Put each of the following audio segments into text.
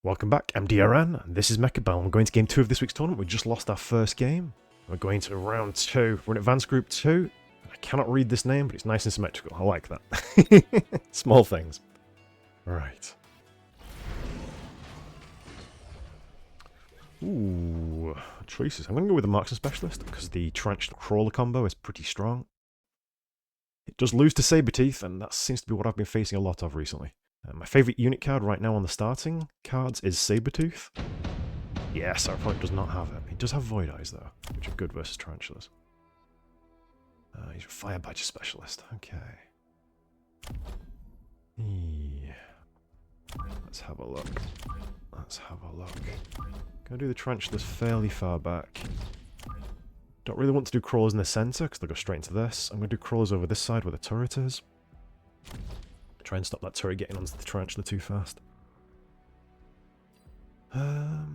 Welcome back, I'm DRN, and this is Mechabellum. We're going to game 2 of this week's tournament. We just lost our first game. We're going to round 2. We're in Advanced Group 2. I cannot read this name, but it's nice and symmetrical. I like that. Small things. Alright. Ooh, choices. I'm going to go with the Marksman Specialist, because the Trench Crawler combo is pretty strong. It does lose to Saberteeth, and that seems to be what I've been facing a lot of recently. My favourite unit card right now on the starting cards is Sabertooth. Yes, our opponent does not have it. He does have Void Eyes, though, which are good versus Tarantulas. He's a Firebadger Specialist. Okay. Yeah. Let's have a look. Let's have a look. Gonna do the Tarantulas fairly far back. Don't really want to do Crawlers in the centre, because they'll go straight into this. I'm going to do Crawlers over this side where the turret is. Try and stop that turret getting onto the Tarantula too fast. The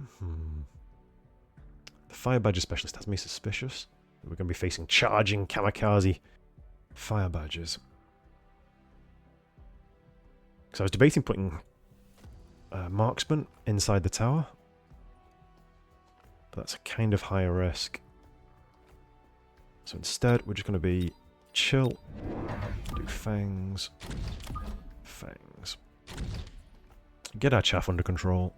Firebadger Specialist has me suspicious. We're going to be facing charging kamikaze Firebadgers. Because I was debating putting Marksman inside the tower. But that's a kind of higher risk. So instead, we're just going to be chill. Do Fangs. Fangs. Get our chaff under control.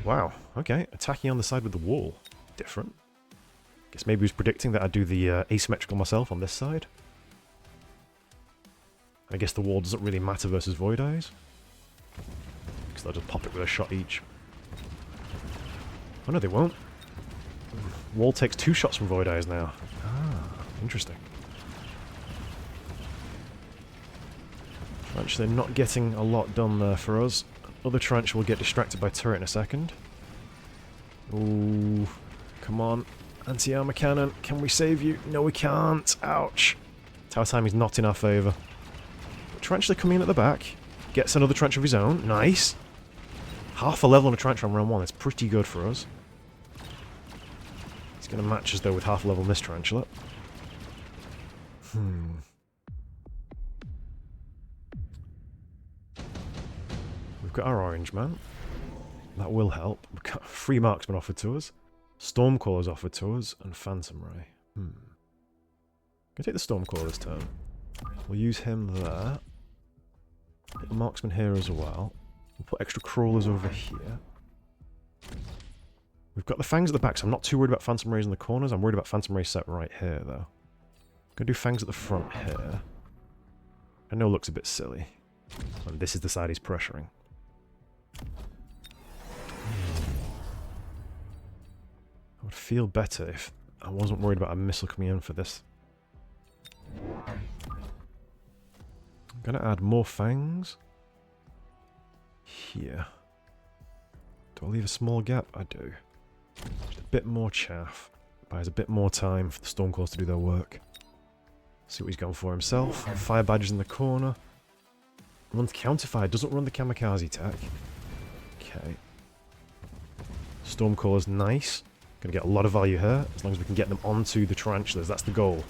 Wow, okay. Attacking on the side with the wall. Different. Guess maybe he was predicting that I'd do the asymmetrical myself on this side. I guess the wall doesn't really matter versus Void Eyes. Because they'll just pop it with a shot each. Oh no, they won't. Wall takes 2 shots from Void Eyes now. Ah, interesting. Actually, not getting a lot done there for us. Other Tarantula will get distracted by turret in a second. Ooh, come on. Anti-armor cannon, can we save you? No, we can't. Ouch. Tower time is not in our favour. Tarantula coming in at the back. Gets another Tarantula of his own. Nice. Half a level on a Tarantula on round 1. That's pretty good for us. He's going to match us, though, with half a level on this Tarantula. We've got our Orange Man. That will help. We've got free Marksman offered to us. Stormcaller's offered to us. And Phantom Ray. Gonna take the Stormcaller this turn. We'll use him there. Put the Marksman here as well. We'll put extra Crawlers over here. We've got the Fangs at the back, so I'm not too worried about Phantom Rays in the corners. I'm worried about Phantom Rays set right here, though. Gonna do Fangs at the front here. I know it looks a bit silly. And this is the side he's pressuring. I would feel better if I wasn't worried about a missile coming in for this. I'm gonna add more Fangs here. Do I leave a small gap? I do. Just a bit more chaff. Buys a bit more time for the Stormcalls to do their work. See what he's going for himself. Firebadger's in the corner. Runs counterfire, doesn't run the kamikaze attack. Okay. Stormcaller's nice. Gonna get a lot of value here, as long as we can get them onto the Tarantulas. That's the goal.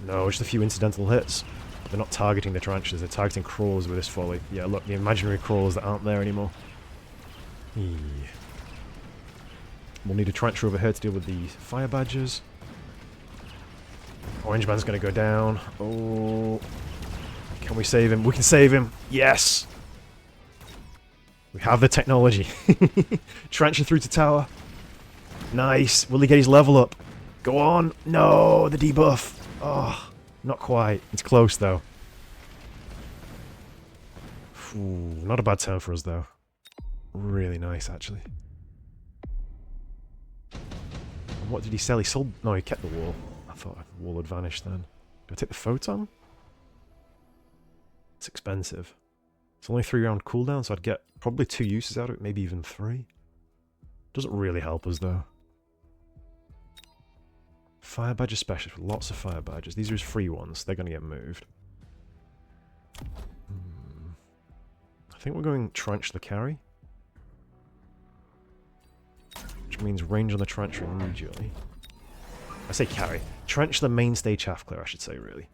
No, just a few incidental hits. But they're not targeting the Tarantulas, they're targeting Crawlers with this folly. Yeah, look, the imaginary Crawlers that aren't there anymore. We'll need a Tarantula over here to deal with the Firebadgers. Orange Man's gonna go down. Oh... Can we save him? We can save him! Yes! We have the technology. Tarantula through to tower. Nice. Will he get his level up? Go on. No, the debuff. Oh, not quite. It's close, though. Ooh, not a bad turn for us, though. Really nice, actually. And what did he sell? He sold... No, he kept the wall. I thought the wall had vanished then. Do I take the photon? It's expensive. It's only 3-round cooldown, so I'd get probably 2 uses out of it, maybe even 3. Doesn't really help us, though. Firebadger Specialist with lots of Firebadgers. These are his free ones. They're going to get moved. I think we're going Tarantula carry. Which means range on the Tarantula immediately. I say carry. Tarantula mainstay chaff clear, I should say, really.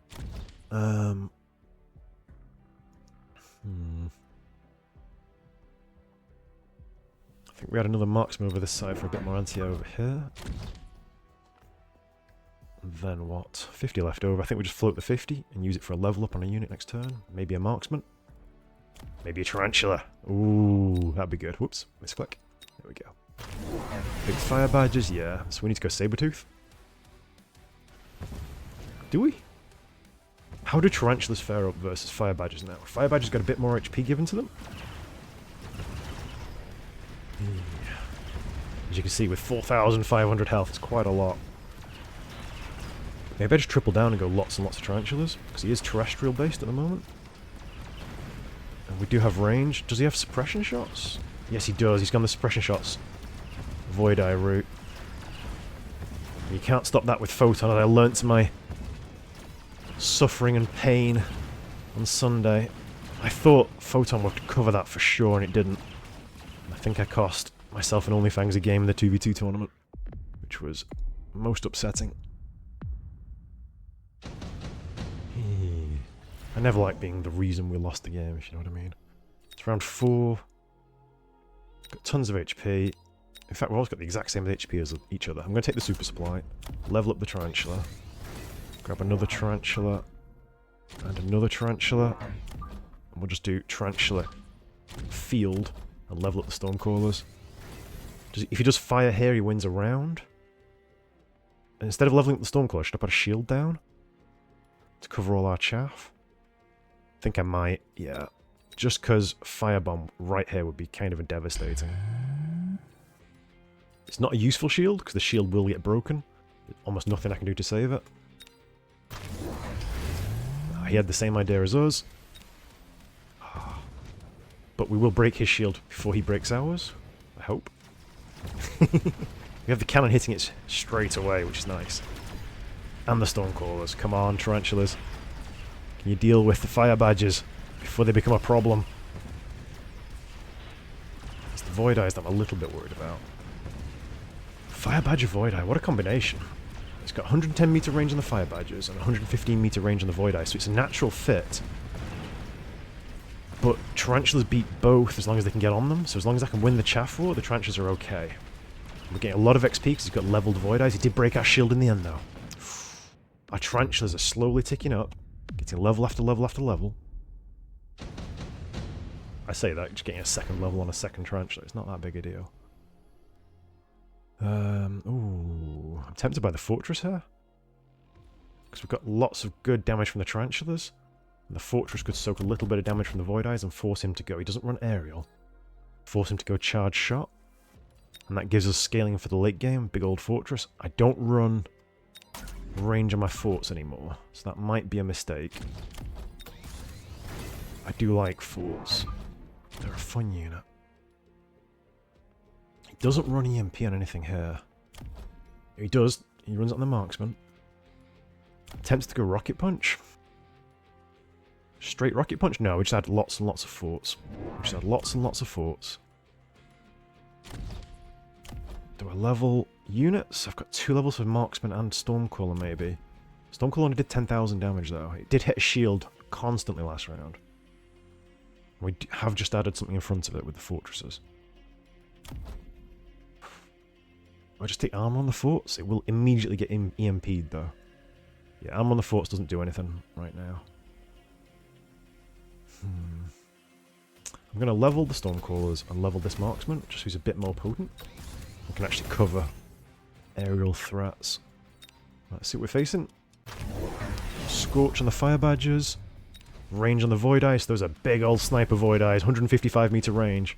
I think we had another marksman over this side for a bit more anti-air over here. And then what? 50 left over. I think we just float the 50 and use it for a level up on a unit next turn. Maybe a marksman. Maybe a tarantula. Ooh, that'd be good. Whoops, misclick. There we go. Big Firebadgers, yeah. So we need to go Sabretooth. Do we? How do tarantulas fare up versus Firebadgers now? Firebadgers got a bit more HP given to them. As you can see, with 4,500 health, it's quite a lot. Maybe I just triple down and go lots and lots of tarantulas, because he is terrestrial based at the moment. And we do have range. Does he have suppression shots? Yes, he does. He's gone the suppression shots. Void Eye route. You can't stop that with Photon, and I learnt my suffering and pain on Sunday. I thought Photon would cover that for sure, and it didn't. I think I cost myself and OnlyFans a game in the 2v2 tournament, which was most upsetting. I never like being the reason we lost the game, if you know what I mean. It's round 4. Got tons of HP. In fact, we've always got the exact same HP as each other. I'm going to take the super supply, level up the tarantula, grab another tarantula, and another tarantula, and we'll just do tarantula field and level up the stormcallers. If he does fire here, he wins a round. And instead of leveling up the stormcaller, should I put a shield down to cover all our chaff? I think I might, yeah. Just because firebomb right here would be kind of devastating. It's not a useful shield, because the shield will get broken. There's almost nothing I can do to save it. He had the same idea as us. But we will break his shield before he breaks ours. I hope. We have the cannon hitting it straight away, which is nice. And the stormcallers. Come on, tarantulas. Can you deal with the Firebadgers before they become a problem? It's the Void Eyes that I'm a little bit worried about. Firebadger Void Eye, what a combination. It's got 110 meter range on the Firebadgers and 115 meter range on the Void Eye, so it's a natural fit. But tarantulas beat both as long as they can get on them, so as long as I can win the chaff war, the tarantulas are okay. We're getting a lot of XP because he's got leveled Void Eyes. He did break our shield in the end, though. Our tarantulas are slowly ticking up, getting level after level after level. I say that, just getting a second level on a second tarantula, it's not that big a deal. Ooh, I'm tempted by the fortress here. Because we've got lots of good damage from the tarantulas. And the fortress could soak a little bit of damage from the Void Eyes and force him to go. He doesn't run aerial. Force him to go charge shot. And that gives us scaling for the late game. Big old fortress. I don't run range on my forts anymore, so that might be a mistake. I do like forts. They're a fun unit. He doesn't run EMP on anything here. He does. He runs it on the marksman. Attempts to go rocket punch. Straight rocket punch? No, we just had lots and lots of forts. We just had lots and lots of forts. Do I level units? I've got 2 levels for marksman and stormcaller maybe. Stormcaller only did 10,000 damage though. It did hit a shield constantly last round. We have just added something in front of it with the fortresses. I just take armor on the forts. It will immediately get EMP'd though. Yeah, armor on the forts doesn't do anything right now. I'm going to level the stormcallers and level this marksman, just so he's a bit more potent. We can actually cover aerial threats. Let's see what we're facing. Scorch on the Firebadgers. Range on the Void Eyes. Those are big old sniper Void Eyes. 155 meter range.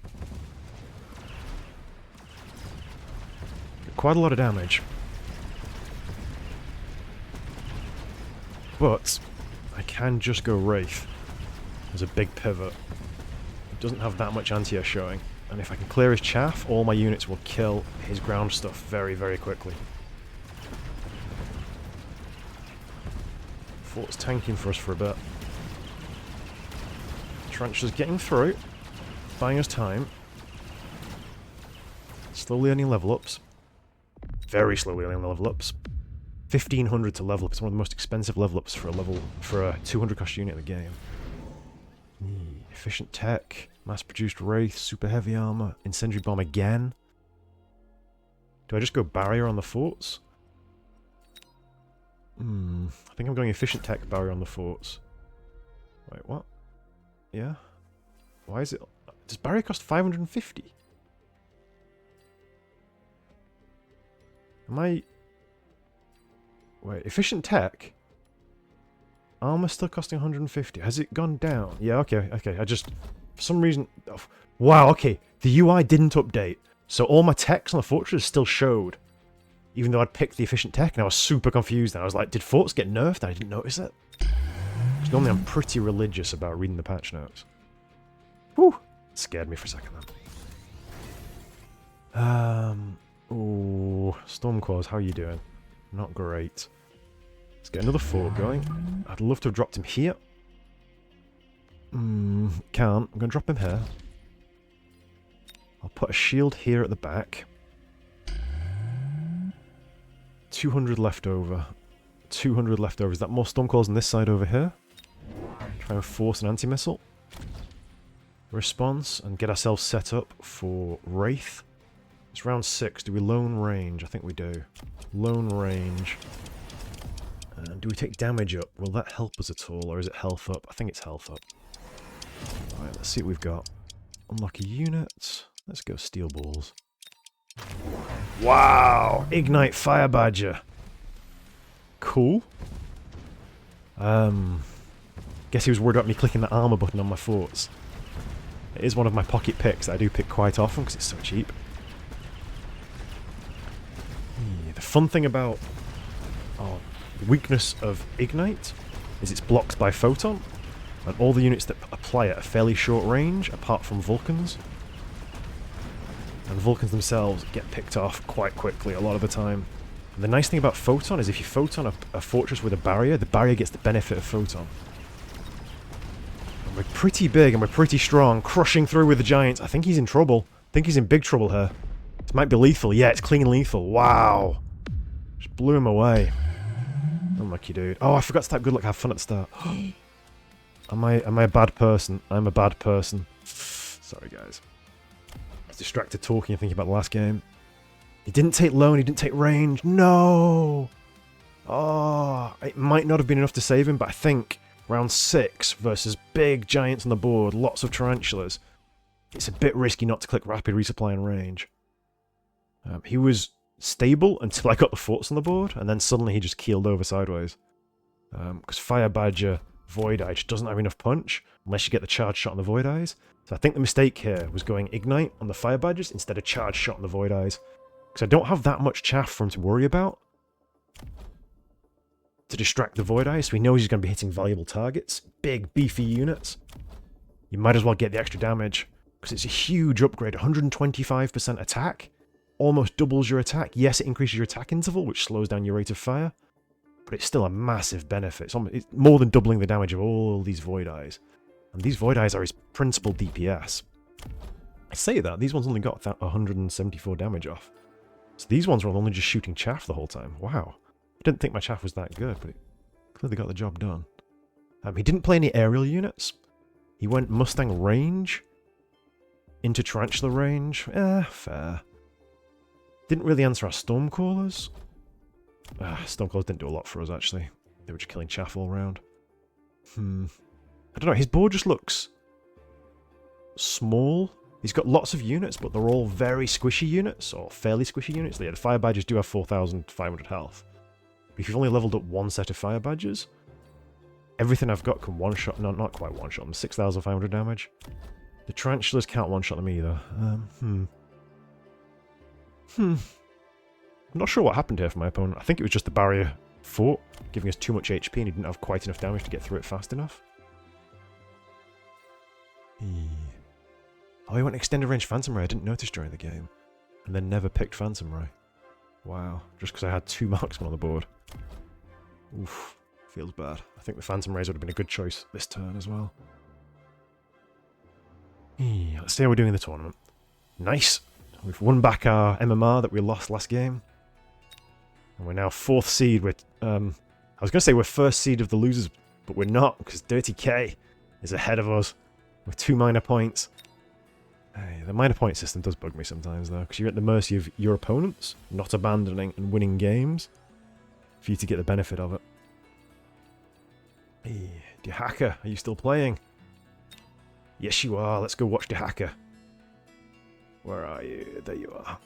Quite a lot of damage. But I can just go Wraith. There's a big pivot. It doesn't have that much anti-air showing. And if I can clear his chaff, all my units will kill his ground stuff very, very quickly. Fort's tanking for us for a bit. Tarantula's getting through. Buying us time. Slowly earning level ups. Very slowly earning level ups. 1,500 to level up. It's one of the most expensive level ups for a 200 cost unit in the game. Efficient tech. Mass-produced Wraith, super heavy armor, incendiary bomb again. Do I just go barrier on the forts? I think I'm going efficient tech barrier on the forts. Wait, what? Yeah? Why is it... Does barrier cost 550? Am I... Wait, efficient tech? Armor still costing 150. Has it gone down? Yeah, okay. I just... For some reason... Oh, wow, okay. The UI didn't update. So all my techs on the fortress still showed. Even though I'd picked the efficient tech, and I was super confused. And I was like, did forts get nerfed? I didn't notice it. Because normally I'm pretty religious about reading the patch notes. Whew! It scared me for a second then. Ooh, Stormclaws, how are you doing? Not great. Let's get another fort going. I'd love to have dropped him here. Can't. I'm going to drop him here. I'll put a shield here at the back. 200 left over. 200 left over. Is that more Stormclaws on this side over here? Try and force an anti-missile. Response and get ourselves set up for Wraith. It's round 6. Do we lone range? I think we do. Lone range. And do we take damage up? Will that help us at all? Or is it health up? I think it's health up. Alright, let's see what we've got. Unlock a unit. Let's go steel balls. Wow! Ignite Firebadger. Cool. Guess he was worried about me clicking the armor button on my forts. It is one of my pocket picks that I do pick quite often because it's so cheap. The fun thing about the weakness of Ignite is it's blocked by Photon, and all the units that apply it are fairly short range, apart from Vulcans. And Vulcans themselves get picked off quite quickly a lot of the time. And the nice thing about Photon is if you Photon a fortress with a barrier, the barrier gets the benefit of Photon. And we're pretty big and we're pretty strong, crushing through with the giants. I think he's in trouble. I think he's in big trouble here. This might be lethal. Yeah, it's clean lethal. Wow. Just blew him away. Unlucky dude. Oh, I forgot to type good luck, have fun at the start. Am I a bad person? I'm a bad person. Sorry, guys. I was distracted talking and thinking about the last game. He didn't take lone, he didn't take range. No! Oh, it might not have been enough to save him, but I think round 6 versus big giants on the board, lots of tarantulas. It's a bit risky not to click rapid resupply and range. He was stable until I got the forts on the board, and then suddenly he just keeled over sideways. Because Firebadger Void Eye just doesn't have enough punch, unless you get the charge shot on the Void Eyes. So I think the mistake here was going Ignite on the Firebadgers instead of charge shot on the Void Eyes. Because I don't have that much chaff for him to worry about to distract the Void Eyes, so he knows he's going to be hitting valuable targets. Big, beefy units. You might as well get the extra damage, because it's a huge upgrade. 125% attack. Almost doubles your attack. Yes, it increases your attack interval, which slows down your rate of fire, but it's still a massive benefit. It's more than doubling the damage of all these Void Eyes. And these Void Eyes are his principal DPS. I say that, these ones only got 174 damage off. So these ones were only just shooting chaff the whole time. Wow. I didn't think my chaff was that good, but it clearly got the job done. He didn't play any aerial units. He went Mustang range into Tarantula range. Fair. Didn't really answer our Stormcallers. Stormcallers didn't do a lot for us, actually. They were just killing chaff all around. I don't know, his board just looks small. He's got lots of units, but they're all very squishy units, or fairly squishy units. Yeah, the Firebadgers do have 4,500 health. But if you've only leveled up one set of Firebadgers, everything I've got can one-shot... No, not quite one-shot them. 6,500 damage. The Tarantulas can't one-shot them either. I'm not sure what happened here for my opponent. I think it was just the barrier fort, giving us too much HP and he didn't have quite enough damage to get through it fast enough. Oh, he went extended range Phantom Ray. I didn't notice during the game. And then never picked Phantom Ray. Wow. Just because I had 2 marksmen on the board. Oof. Feels bad. I think the Phantom Rays would have been a good choice this turn as well. Let's see how we're doing in the tournament. Nice. We've won back our MMR that we lost last game. And we're now 4th seed. I was going to say we're 1st seed of the losers, but we're not, because Dirty K is ahead of us with 2 minor points. Hey, the minor point system does bug me sometimes, though, because you're at the mercy of your opponents, not abandoning and winning games, for you to get the benefit of it. Hey, Dehaka, are you still playing? Yes, you are. Let's go watch Dehaka. Where are you? There you are.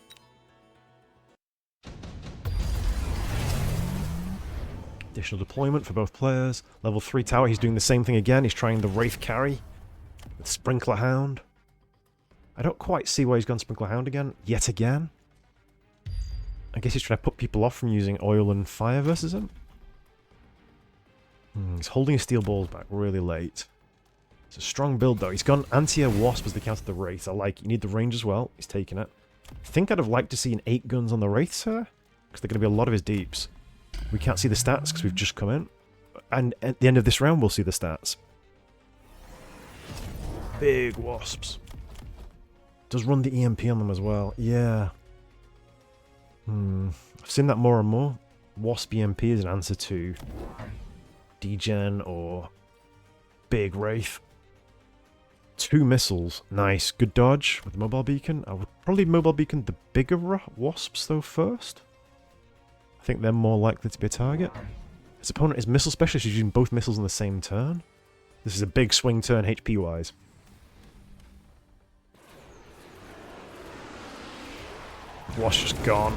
Additional deployment for both players. Level 3 tower, he's doing the same thing again. He's trying the Wraith carry with Sprinkler Hound. I don't quite see why he's gone Sprinkler Hound again. Yet again. I guess he's trying to put people off from using oil and fire versus him. He's holding his steel balls back really late. It's a strong build though. He's gone anti-air wasp as the counter the Wraith. I like it. You need the range as well. He's taking it. I think I'd have liked to see an 8 guns on the Wraiths here, because they're going to be a lot of his deeps. We can't see the stats because we've just come in. And at the end of this round, we'll see the stats. Big wasps. Does run the EMP on them as well. Yeah. I've seen that more and more. Wasp EMP is an answer to Degen or Big Wraith. 2 missiles. Nice. Good dodge with the mobile beacon. I would probably mobile beacon the bigger wasps though first. I think they're more likely to be a target. His opponent is missile specialist. He's using both missiles on the same turn. This is a big swing turn HP wise. Wasp just gone.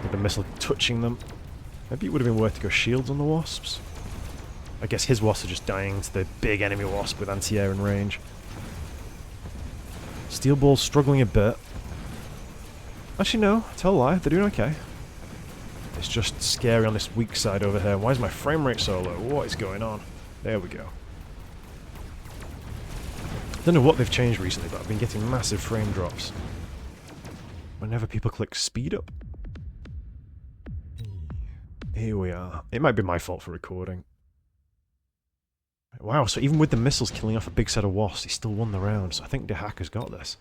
With the missile touching them. Maybe it would have been worth to go shields on the wasps. I guess his wasps are just dying to the big enemy wasp with anti-air and range. Steel ball's struggling a bit. Actually no, tell a lie, they're doing okay. It's just scary on this weak side over here. Why is my frame rate so low? What is going on? There we go. Don't know what they've changed recently, but I've been getting massive frame drops whenever people click speed up. Here we are. It might be my fault for recording. Wow, so even with the missiles killing off a big set of wasps, he still won the round, so I think Dehaka's got this.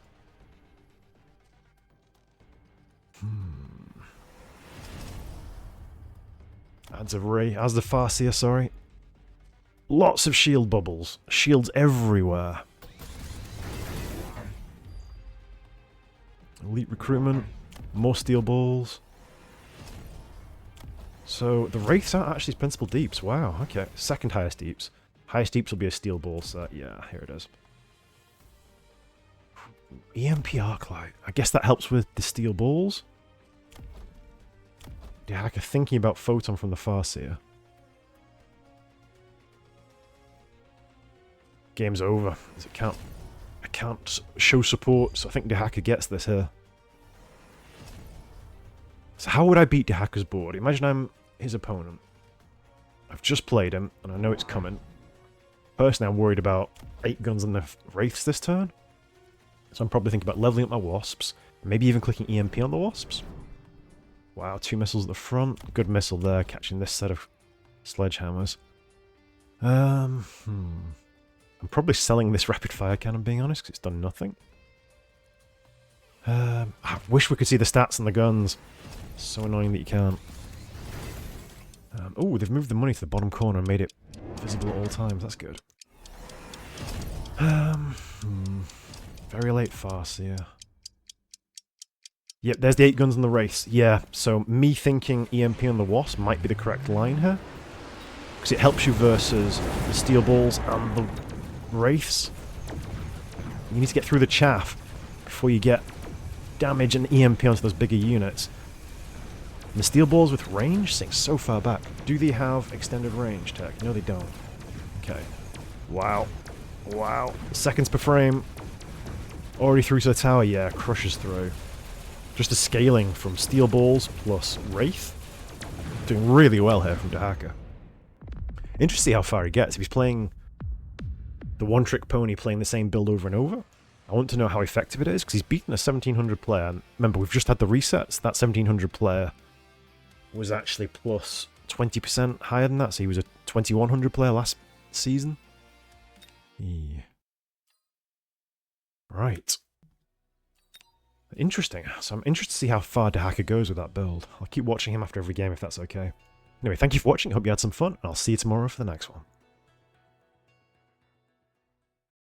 Adds a ray, as the Farseer, sorry. Lots of shield bubbles. Shields everywhere. Elite recruitment. More steel balls. So, the Wraiths aren't actually his principal deeps. Wow, okay. Second highest deeps. Highest deeps will be a steel ball set. Yeah, here it is. EMP Arclight. I guess that helps with the steel balls. Dehaka thinking about Photon from the Farseer. Game's over. I can't show support, so I think Dehaka gets this here. So how would I beat Dehaka's board? Imagine I'm his opponent. I've just played him, and I know it's coming. Personally, I'm worried about 8 guns on the Wraiths this turn. So I'm probably thinking about leveling up my wasps. Maybe even clicking EMP on the wasps. Wow, 2 missiles at the front. Good missile there, catching this set of sledgehammers. I'm probably selling this rapid fire cannon, being honest, because it's done nothing. I wish we could see the stats on the guns. So annoying that you can't. Oh, they've moved the money to the bottom corner and made it visible at all times. That's good. Very late Farseer. Yep, there's the 8 guns on the Wraiths. Yeah, so me thinking EMP on the Wasp might be the correct line here. Because it helps you versus the steel balls and the Wraiths. You need to get through the chaff before you get damage and EMP onto those bigger units. And the steel balls with range sink so far back. Do they have extended range tech? No, they don't. Okay. Wow. Wow. Seconds per frame. Already through to the tower. Yeah, crushes through. Just the scaling from steel balls plus Wraith. Doing really well here from Dehaka. Interesting to see how far he gets. If he's playing the one-trick pony, playing the same build over and over, I want to know how effective it is, because he's beaten a 1700 player. And remember, we've just had the resets. That 1700 player was actually plus 20% higher than that, so he was a 2100 player last season. Yeah. Right. Interesting. So I'm interested to see how far Dehaka goes with that build. I'll keep watching him after every game if that's okay. Anyway, thank you for watching. I hope you had some fun, and I'll see you tomorrow for the next one.